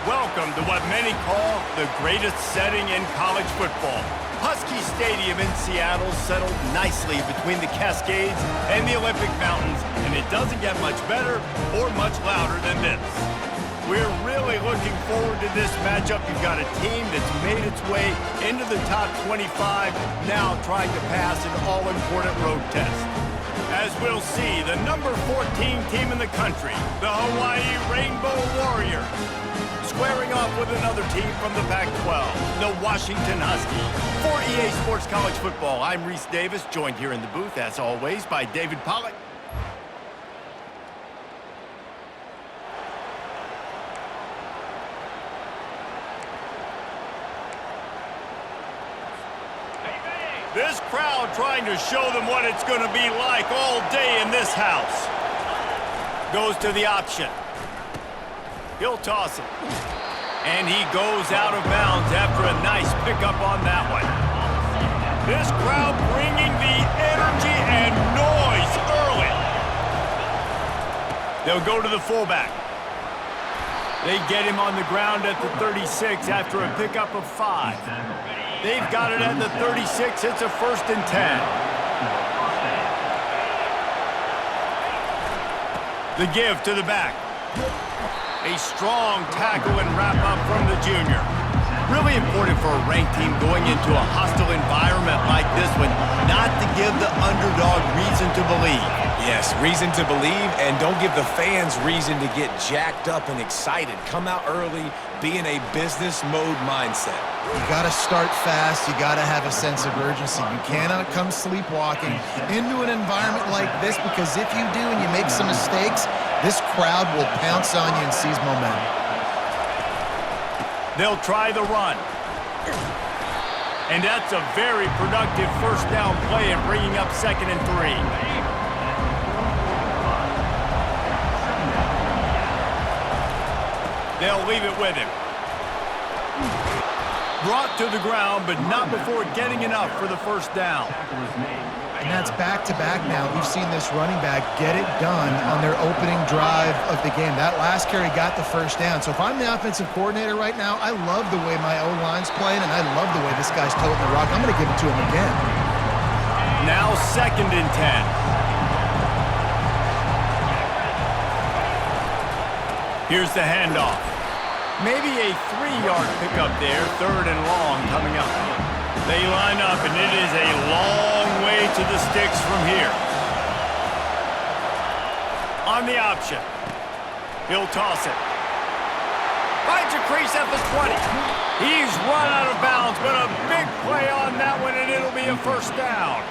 Welcome to what many call the greatest setting in college football. Husky Stadium in Seattle settled nicely between the Cascades and the Olympic Mountains, and it doesn't get much better or much louder than this. We're really looking forward to this matchup. You've got a team that's made its way into the top 25, now trying to pass an all-important road test. As we'll see, the number 14 team in the country, the Hawai'i Rainbow Warriors, squaring off with another team from the Pac-12, the Washington Huskies. For EA Sports College Football, I'm Reese Davis, joined here in the booth, as always, by David Pollack. This crowd trying to show them what it's going to be like all day in this house. Goes to the option. He'll toss it. And he goes out of bounds after a nice pickup on that one. This crowd bringing the energy and noise early. They'll go to the fullback. They get him on the ground at the 36 after a pickup of 5. They've got it at the 36. It's a 1st and 10. The give to the back. A strong tackle and wrap-up from the junior. Really important for a ranked team going into a hostile environment like this one, not to give the underdog reason to believe. Yes, reason to believe, and don't give the fans reason to get jacked up and excited. Come out early, be in a business mode mindset. You got to start fast. You got to have a sense of urgency. You cannot come sleepwalking into an environment like this, because if you do and you make some mistakes, this crowd will pounce on you and seize momentum. They'll try the run. And that's a very productive first down play and bringing up 2nd and 3. They'll leave it with him. Brought to the ground, but not before getting enough for the first down. And that's back-to-back now. We've seen this running back get it done on their opening drive of the game. That last carry got the first down. So if I'm the offensive coordinator right now, I love the way my O-line's playing, and I love the way this guy's toting the rock. I'm going to give it to him again. Now 2nd and 10. Here's the handoff. Maybe a 3-yard pickup there, 3rd and long coming up. They line up, and it is a long way to the sticks from here. On the option. He'll toss it. Finds a crease at the 20. He's run out of bounds, but a big play on that one, and it'll be a first down.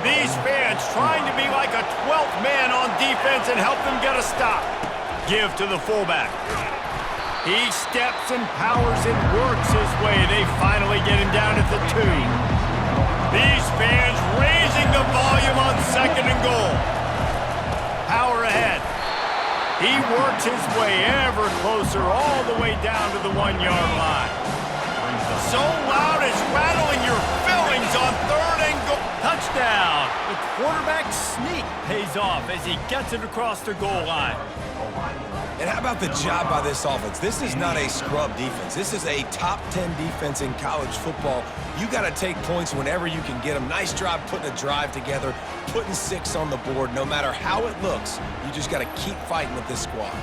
These fans trying to be like a 12th man on defense and help them get a stop. Give to the fullback. He steps and powers and works his way. They finally get him down at the 2. These fans raising the volume on 2nd and goal. Power ahead. He works his way ever closer all the way down to the 1-yard line. So loud it's rattling your fillings on 3rd and goal. Touchdown. The quarterback sneak pays off as he gets it across the goal line. And how about the job by this offense? This is not a scrub defense. This is a top 10 defense in college football. You got to take points whenever you can get them. Nice job putting a drive together, putting 6 on the board. No matter how it looks, you just got to keep fighting with this squad.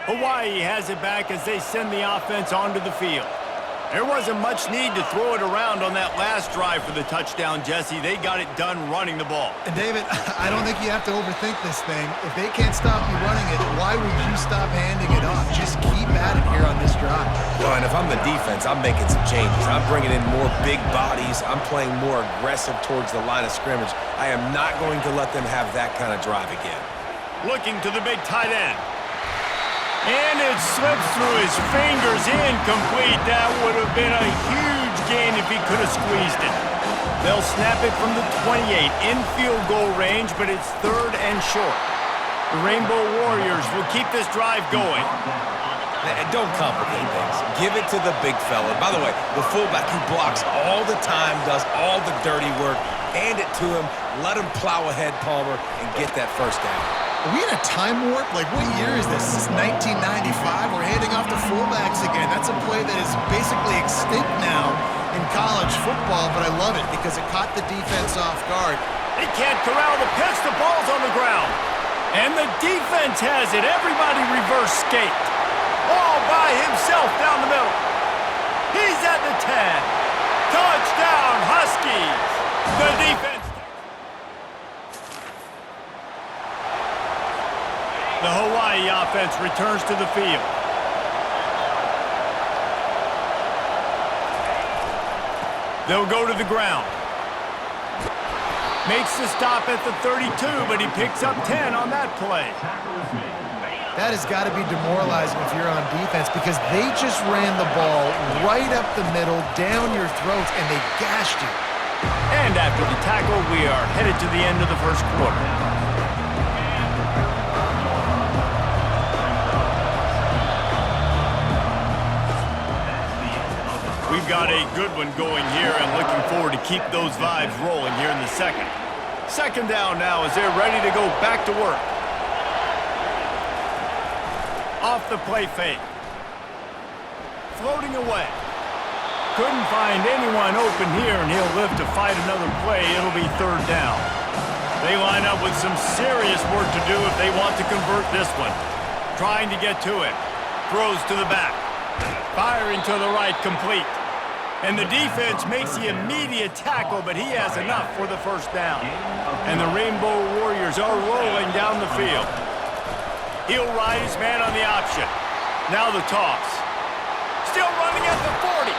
Hawaii has it back as they send the offense onto the field. There wasn't much need to throw it around on that last drive for the touchdown, Jesse. They got it done running the ball. And David, I don't think you have to overthink this thing. If they can't stop you running it, why would you stop handing it off? Just keep at it here on this drive. Well, and if I'm the defense, I'm making some changes. I'm bringing in more big bodies. I'm playing more aggressive towards the line of scrimmage. I am not going to let them have that kind of drive again. Looking to the big tight end. And it slips through his fingers, incomplete. That would have been a huge gain if he could have squeezed it. They'll snap it from the 28 in field goal range, but it's 3rd and short. The Rainbow Warriors will keep this drive going. And don't complicate things. Give it to the big fella. By the way, the fullback who blocks all the time, does all the dirty work. Hand it to him. Let him plow ahead, Palmer, and get that first down. Are we in a time warp? Like, what year is this? This is 1995. We're handing off to fullbacks again. That's a play that is basically extinct now in college football, but I love it because it caught the defense off guard. He can't corral the pitch. The ball's on the ground. And the defense has it. Everybody reverse skate. All by himself down the middle. He's at the 10. Touchdown, Huskies. The defense. The Hawai'i offense returns to the field. They'll go to the ground. Makes the stop at the 32, but he picks up 10 on that play. That has got to be demoralizing if you're on defense because they just ran the ball right up the middle, down your throats, and they gashed you. And after the tackle, we are headed to the end of the first quarter. We've got a good one going here and looking forward to keep those vibes rolling here in the second. Second down now as they're ready to go back to work. Off the play fake. Floating away. Couldn't find anyone open here, and he'll live to fight another play. It'll be third down. They line up with some serious work to do if they want to convert this one. Trying to get to it. Throws to the back. Firing to the right, complete. And the defense makes the immediate tackle, but he has enough for the first down. And the Rainbow Warriors are rolling down the field. He'll ride his man on the option. Now the toss. Still running at the 40.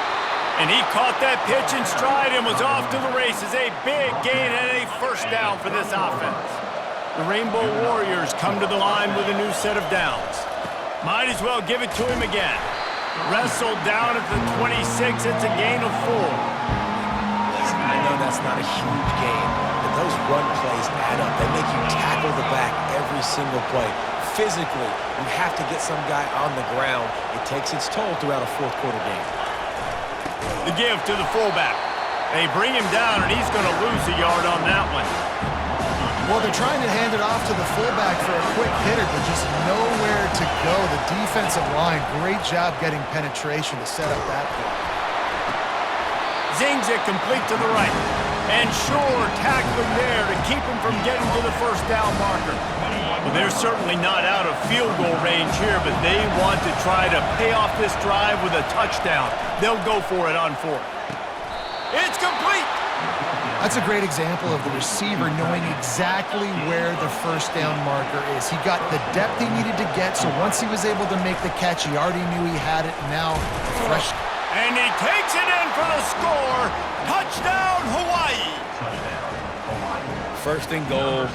And he caught that pitch in stride and was off to the races. A big gain and a first down for this offense. The Rainbow Warriors come to the line with a new set of downs. Might as well give it to him again. Wrestled down at the 26. It's a gain of 4. Listen, I know that's not a huge gain, but those run plays add up. They make you tackle the back every single play. Physically, you have to get some guy on the ground. It takes its toll throughout a fourth quarter game. The give to the fullback. They bring him down, and he's going to lose a yard on that one. Well, they're trying to hand it off to the fullback for a quick hitter, but just nowhere to go. The defensive line, great job getting penetration to set up that play. Zings it complete to the right. And Shore tackling there to keep him from getting to the first down marker. Well, they're certainly not out of field goal range here, but they want to try to pay off this drive with a touchdown. They'll go for it on 4th. It's complete. That's a great example of the receiver knowing exactly where the first down marker is. He got the depth he needed to get, so once he was able to make the catch, he already knew he had it. Now, fresh. And he takes it in for the score. Touchdown, Hawaii. First and goal.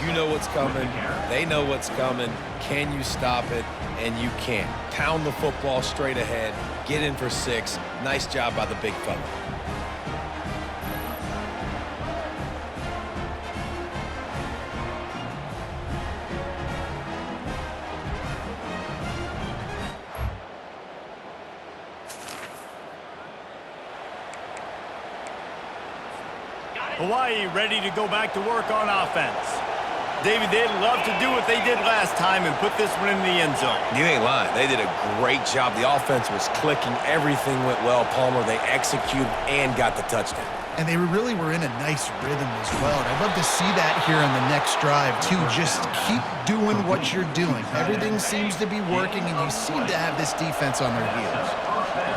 You know what's coming. They know what's coming. Can you stop it? And you can't. Pound the football straight ahead. Get in for 6. Nice job by the big fella. Hawaii ready to go back to work on offense. David, they'd love to do what they did last time and put this one in the end zone. You ain't lying. They did a great job. The offense was clicking. Everything went well. Palmer, they executed and got the touchdown. And they really were in a nice rhythm as well. And I'd love to see that here on the next drive, too. Just keep doing what you're doing. Everything seems to be working, and you seem to have this defense on their heels.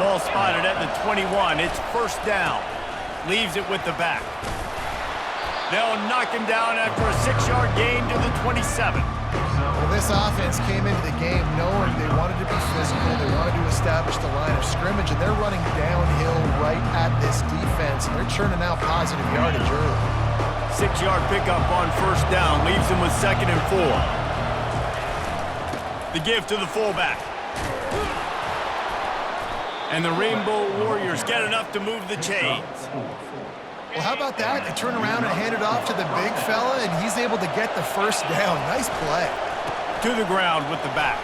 Ball spotted at the 21. It's first down. Leaves it with the back. They'll knock him down after a 6-yard gain to the 27. Well, this offense came into the game knowing they wanted to be physical, they wanted to establish the line of scrimmage, and they're running downhill right at this defense, and they're churning out positive yardage early. 6-yard pickup on first down leaves him with 2nd and 4. The give to the fullback. And the Rainbow Warriors get enough to move the chains. Well, how about that? They turn around and hand it off to the big fella, and he's able to get the first down. Nice play. To the ground with the back.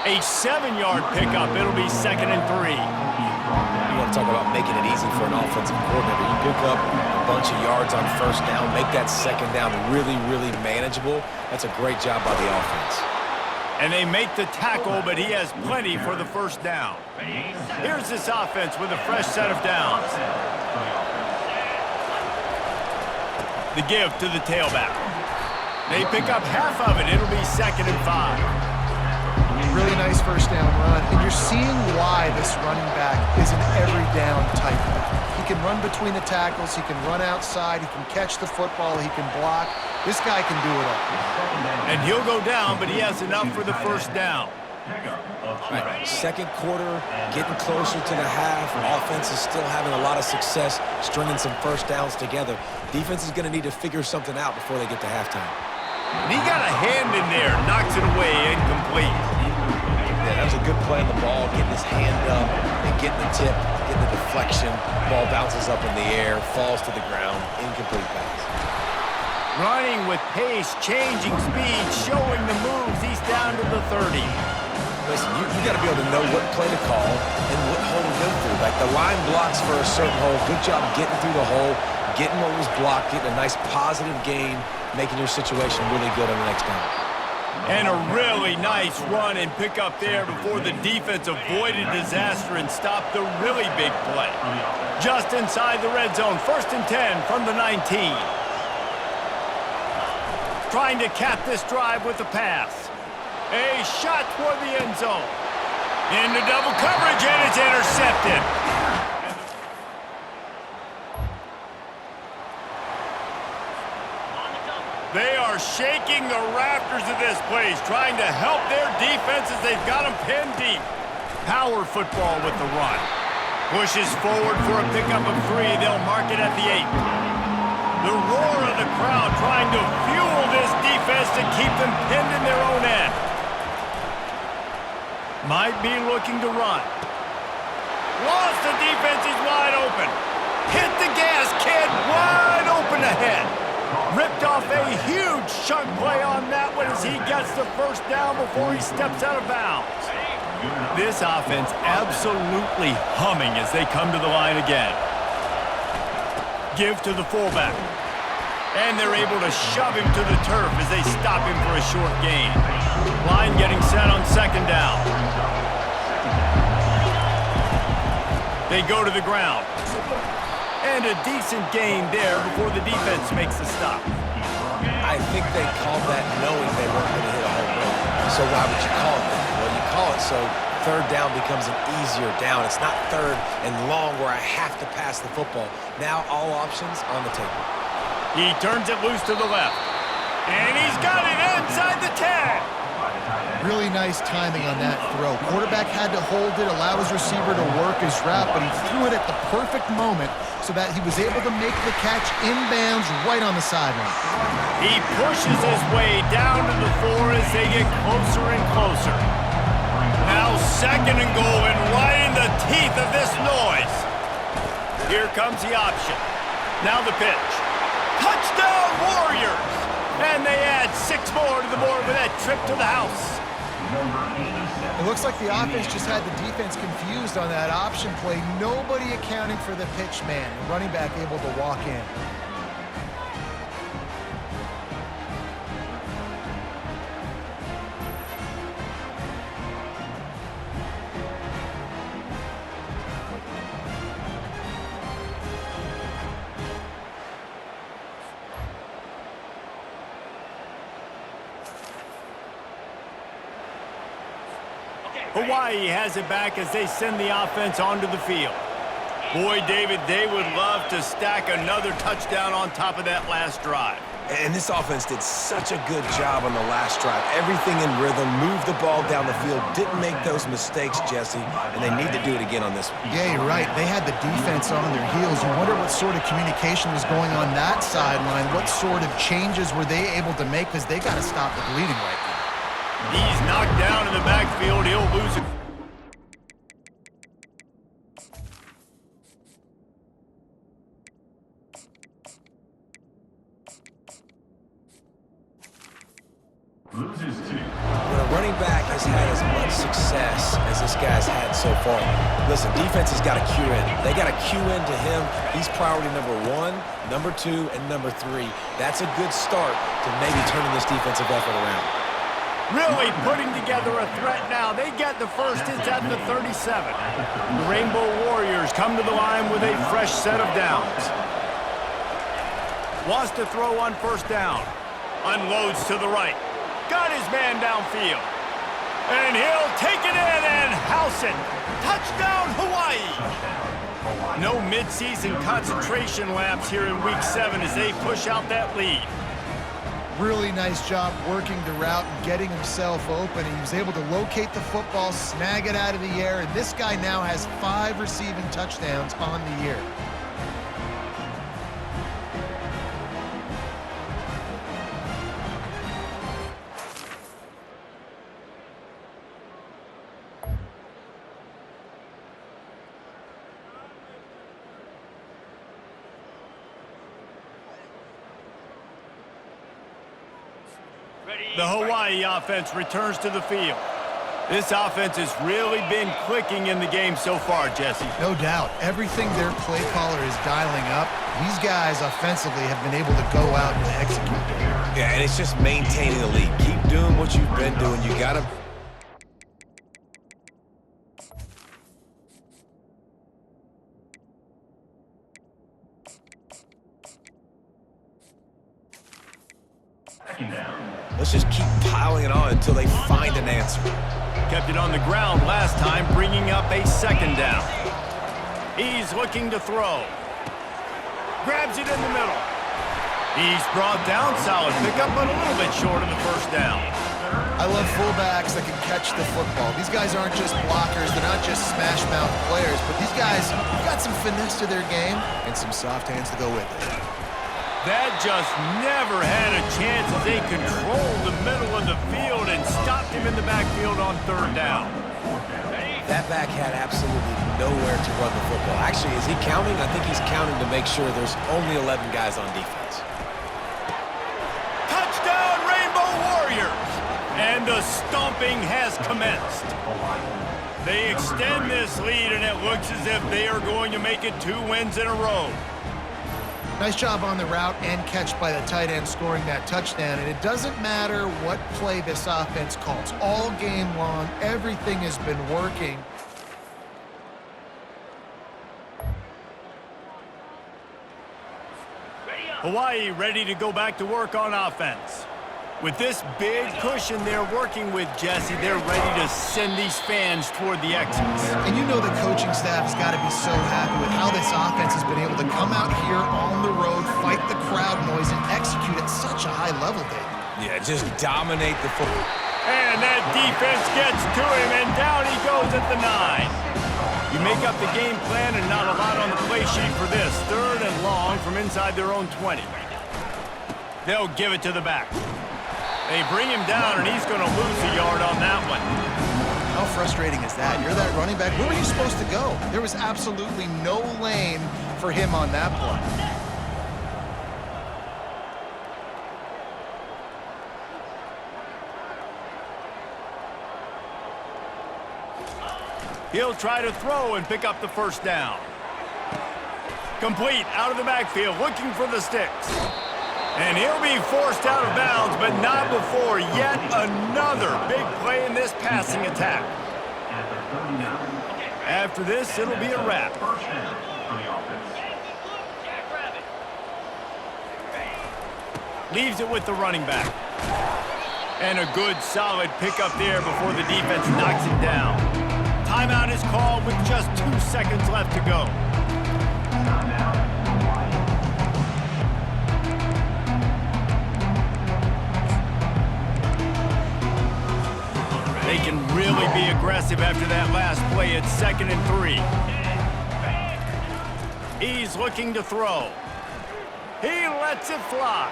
A 7-yard pickup. It'll be 2nd and 3. You want to talk about making it easy for an offensive coordinator. You pick up a bunch of yards on first down, make that second down really, really manageable. That's a great job by the offense. And they make the tackle, but he has plenty for the first down. Here's this offense with a fresh set of downs. The give to the tailback. They pick up half of it. It'll be 2nd and 5. Really nice first down run, and you're seeing why this running back is an every down type back. He can run between the tackles, he can run outside, he can catch the football, he can block. This guy can do it all. And he'll go down, but he has enough for the first down. Right. Second quarter, getting closer to the half. Offense is still having a lot of success stringing some first downs together. Defense is going to need to figure something out before they get to halftime. And he got a hand in there, knocks it away, incomplete. Yeah, that was a good play on the ball, getting his hand up and getting the tip, getting the deflection. Ball bounces up in the air, falls to the ground, incomplete pass. Running with pace, changing speed, showing the moves. He's down to the 30. Listen, you got to be able to know what play to call and what hole to go through. Like the line blocks for a certain hole. Good job getting through the hole, getting what was blocked, getting a nice positive gain, making your situation really good on the next down. And a really nice run and pick up there before the defense avoided disaster and stopped the really big play. Just inside the red zone, 1st and 10 from the 19. Trying to cap this drive with the pass. A shot toward the end zone. Into double coverage, and it's intercepted. They are shaking the rafters of this place, trying to help their defense as they've got them pinned deep. Power football with the run. Pushes forward for a pickup of 3. They'll mark it at the 8. The roar of the crowd trying to fuel this defense to keep them pinned in their own end. Might be looking to run. Lost the defense, he's wide open. Hit the gas, kid, wide open ahead. Ripped off a huge chunk play on that one as he gets the first down before he steps out of bounds. This offense absolutely humming as they come to the line again. Give to the fullback. And they're able to shove him to the turf as they stop him for a short gain. Line getting set on 2nd down. They go to the ground. And a decent gain there before the defense makes the stop. I think they called that knowing they weren't going to hit a home run. So why would you call it that? Well, you call it so 3rd down becomes an easier down. It's not 3rd and long where I have to pass the football. Now all options on the table. He turns it loose to the left. And he's got it inside the 10. Really nice timing on that throw. Quarterback had to hold it, allow his receiver to work his route, but he threw it at the perfect moment so that he was able to make the catch inbounds right on the sideline. He pushes his way down to the 4 as they get closer and closer. Now 2nd and goal and right in the teeth of this noise. Here comes the option. Now the pitch. Touchdown Warriors! And they add 6 more to the board with that trip to the house. It looks like the offense just had the defense confused on that option play. Nobody accounting for the pitch man. The running back able to walk in. Hawaii has it back as they send the offense onto the field. Boy, David, they would love to stack another touchdown on top of that last drive. And this offense did such a good job on the last drive. Everything in rhythm, moved the ball down the field, didn't make those mistakes, Jesse, and they need to do it again on this one. Yeah, you're right. They had the defense on their heels. You wonder what sort of communication was going on that sideline. What sort of changes were they able to make because they got to stop the bleeding right now. He's knocked down in the backfield. He'll lose it. has had as much success as this guy's had so far. Listen, defense has got to cue in. They got to cue in to him. He's priority number 1, number 2, and number 3. That's a good start to maybe turning this defensive effort around. Really putting together a threat now. They get the first. It's at the 37. The Rainbow Warriors come to the line with a fresh set of downs. Wants to throw on first down. Unloads to the right. Got his man downfield. And he'll take it in and house it. Touchdown, Hawaii. No midseason concentration laps here in Week 7 as they push out that lead. Really nice job working the route and getting himself open. He was able to locate the football, snag it out of the air, and this guy now has 5 receiving touchdowns on the year. The Hawaii offense returns to the field. This offense has really been clicking in the game so far, Jesse. No doubt. Everything their play caller is dialing up, these guys offensively have been able to go out and execute. Yeah, and it's just maintaining the lead. Keep doing what you've been doing. You got to... Let's just keep piling it on until they find an answer. Kept it on the ground last time, bringing up a second down. He's looking to throw. Grabs it in the middle. He's brought down, solid pickup, but a little bit short of the first down. I love fullbacks that can catch the football. These guys aren't just blockers. They're not just smash-mouth players, but these guys have got some finesse to their game and some soft hands to go with it. That just never had a chance as they controlled the middle of the field and stopped him in the backfield on third down. That back had absolutely nowhere to run the football. Actually, is he counting? I think he's counting to make sure there's only 11 guys on defense. Touchdown, Rainbow Warriors! And the stomping has commenced. They extend this lead, and it looks as if they are going to make it 2 wins in a row. Nice job on the route and catch by the tight end scoring that touchdown. And it doesn't matter what play this offense calls. All game long, everything has been working. Hawaii ready to go back to work on offense. With this big cushion they're working with, Jesse, they're ready to send these fans toward the exits. And you know the coaching staff has got to be so happy with how this offense has been able to come out here on the road, fight the crowd noise, and execute at such a high level, Dave. Yeah, just dominate the football. And that defense gets to him, and down he goes at the 9. You make up the game plan and not a lot on the play sheet for this. 3rd and long from inside their own 20. They'll give it to the back. They bring him down, and he's going to lose a yard on that one. How frustrating is that? You're that running back. Where were you supposed to go? There was absolutely no lane for him on that play. He'll try to throw and pick up the first down. Complete out of the backfield, looking for the sticks. And he'll be forced out of bounds, but not before yet another big play in this passing attack. After this, it'll be a wrap. Leaves it with the running back. And a good, solid pickup there before the defense knocks him down. Timeout is called with just 2 seconds left to go. They can really be aggressive after that last play. It's 2nd and 3. He's looking to throw. He lets it fly.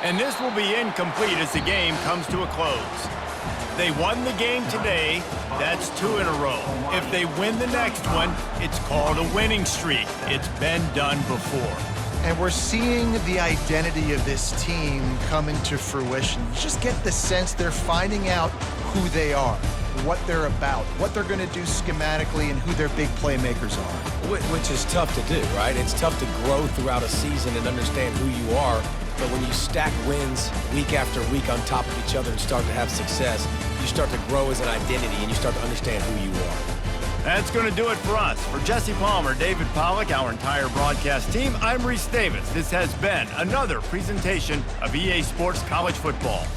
And this will be incomplete as the game comes to a close. They won the game today. That's 2 in a row. If they win the next one, it's called a winning streak. It's been done before. And we're seeing the identity of this team come into fruition. You just get the sense they're finding out who they are, what they're about, what they're going to do schematically, and who their big playmakers are. Which is tough to do, right? It's tough to grow throughout a season and understand who you are. But when you stack wins week after week on top of each other and start to have success, you start to grow as an identity and you start to understand who you are. That's going to do it for us. For Jesse Palmer, David Pollack, our entire broadcast team, I'm Reese Davis. This has been another presentation of EA Sports College Football.